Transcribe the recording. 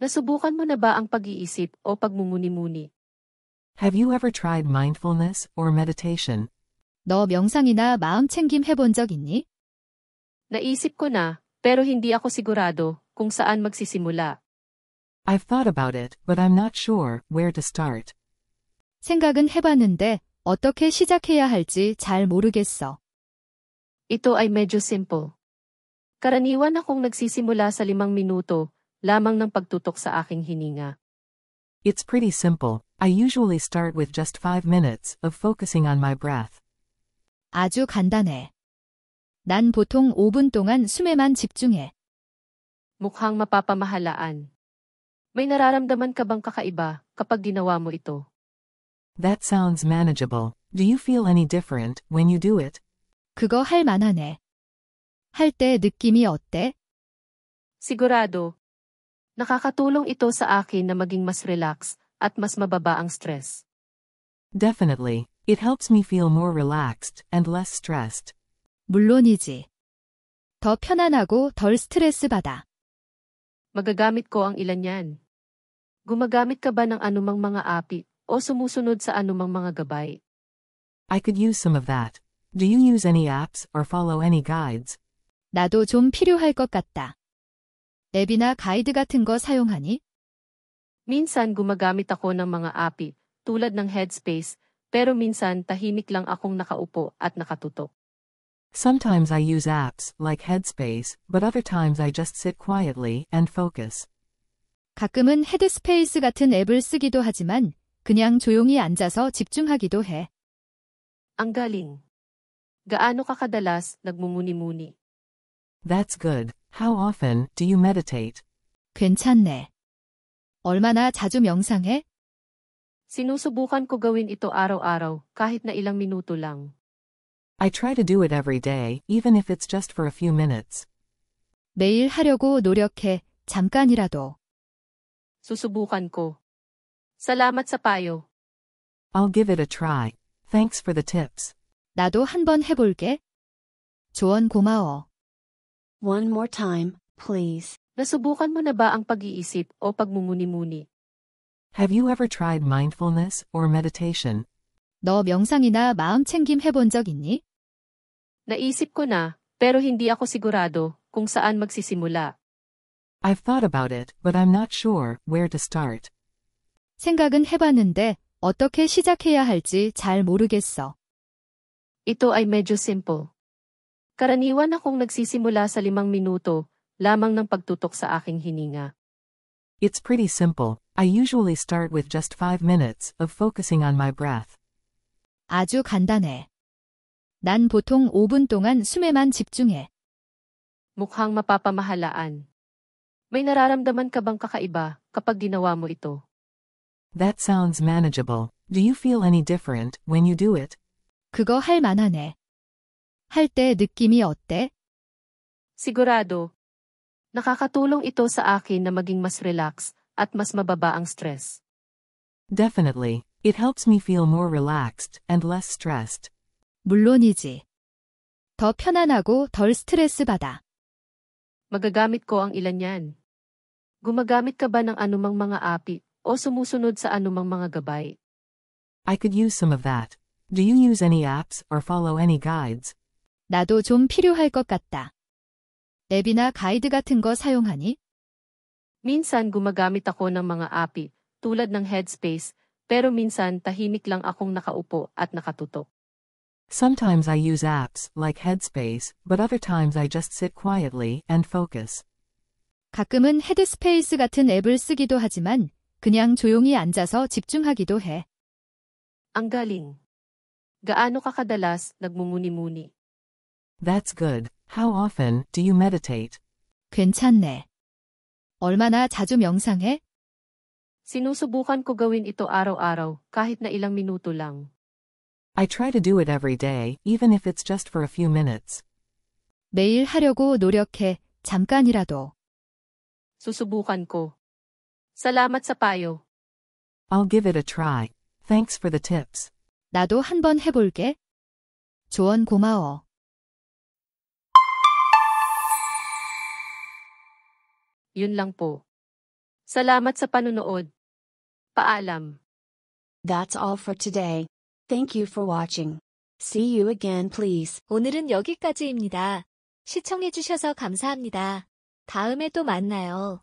Nasubukan mo na ba ang pag-iisip o pagmumuni-muni? Have you ever tried mindfulness or meditation? 너 명상이나 마음챙김 해본 적 있니? Naisip ko na, pero hindi ako sigurado kung saan magsisimula. I've thought about it, but I'm not sure where to start. 생각은 해봤는데 어떻게 시작해야 할지 잘 모르겠어. Ito ay medyo simple. Karaniwan akong nagsisimula sa 5 minuto lamang ng pagtutok sa aking hininga. It's pretty simple. I usually start with just 5 minutes of focusing on my breath. 아주 간단해. 난 보통 5분 동안 숨에만 집중해. Mukhang mapapamahalaan. May nararamdaman ka bang kakaiba kapag ginawa mo ito? That sounds manageable. Do you feel any different when you do it? 그거 할 만하네. 할 때 느낌이 어때? Sigurado. Nakakatulong ito sa akin na maging mas relax at mas mababa ang stress. Definitely. It helps me feel more relaxed and less stressed. 물론이지. 더 편안하고 덜 스트레스 받아. Magagamit ko ang ilan yan. Gumagamit ka ba ng anumang mga api o sumusunod sa anumang mga gabay? I could use some of that. Do you use any apps or follow any guides? 나도 좀 필요할 것 같다. 앱이나 가이드 같은 거 사용하니? Minsan gumagamit ako ng mga api tulad ng Headspace, pero minsan tahimik lang akong nakaupo at nakatutok. Sometimes I use apps like Headspace, but other times I just sit quietly and focus. 가끔은 헤드스페이스 같은 앱을 쓰기도 하지만 그냥 조용히 앉아서 집중하기도 해. Ang galing. Gaano ka kadalas nagmumuni-muni? That's good. How often do you meditate? 괜찮네. 얼마나 자주 명상해? Sinusubukan ko gawin ito araw-araw kahit na ilang minuto lang. I try to do it every day, even if it's just for a few minutes. 매일 하려고 노력해. 잠깐이라도. Susubukan ko. Salamat sa payo. I'll give it a try. Thanks for the tips. 나도 한번 해볼게. 조언 고마워. One more time, please. Nasubukan mo na ba ang pag-iisip o pagmumuni-muni? Have you ever tried mindfulness or meditation? 너 명상이나 마음챙김 해본 적 있니? Naisip ko na, pero hindi ako sigurado kung saan magsisimula. I've thought about it, but I'm not sure where to start. 생각은 해봤는데 어떻게 시작해야 할지 잘 모르겠어. Ito ay medyo simple. Karaniwan akong nagsisimula sa 5 minuto lamang ng pagtutok sa aking hininga. It's pretty simple. I usually start with just 5 minutes of focusing on my breath. 아주 간단해. 난 보통 5분 동안 숨에만 집중해. Mukhang mapapamahalaan. May nararamdaman ka bang kakaiba kapag ginawa mo ito? That sounds manageable. Do you feel any different when you do it? 그거 할 만하네. 할 때 느낌이 어때? Sigurado. Nakakatulong ito sa akin na maging mas relax at mas mababa ang stress. Definitely. It helps me feel more relaxed and less stressed. 물론이지. 더 편안하고 덜 스트레스 받아. Magagamit ko ang ilan yan. Gumagamit ka ba ng anumang mga api o sumusunod sa anumang mga gabay? I could use some of that. Do you use any apps or follow any guides? 나도 좀 필요할 것 같다. 앱이나 가이드 같은 거 사용하니? Minsan gumagamit ako ng mga api tulad ng Headspace, pero minsan tahimik lang akong nakaupo at nakatutok. Sometimes I use apps like Headspace, but other times I just sit quietly and focus. 가끔은 헤드스페이스 같은 앱을 쓰기도 하지만 그냥 조용히 앉아서 집중하기도 해. Ang galing. Gaano ka kadalas nagmumuni-muni? That's good. How often do you meditate? 괜찮네. 얼마나 자주 명상해? Sinusubukan ko gawin ito araw-araw kahit na ilang minuto lang. I try to do it every day, even if it's just for a few minutes. 매일 하려고 노력해. 잠깐이라도. Susubukan ko. Salamat sa payo. I'll give it a try. Thanks for the tips. 나도 한번 해볼게. 조언 고마워. Yun lang po. Salamat sa panunood. Paalam. That's all for today. Thank you for watching. See you again, please. 오늘은 여기까지입니다. 시청해주셔서 감사합니다. 다음에 또 만나요.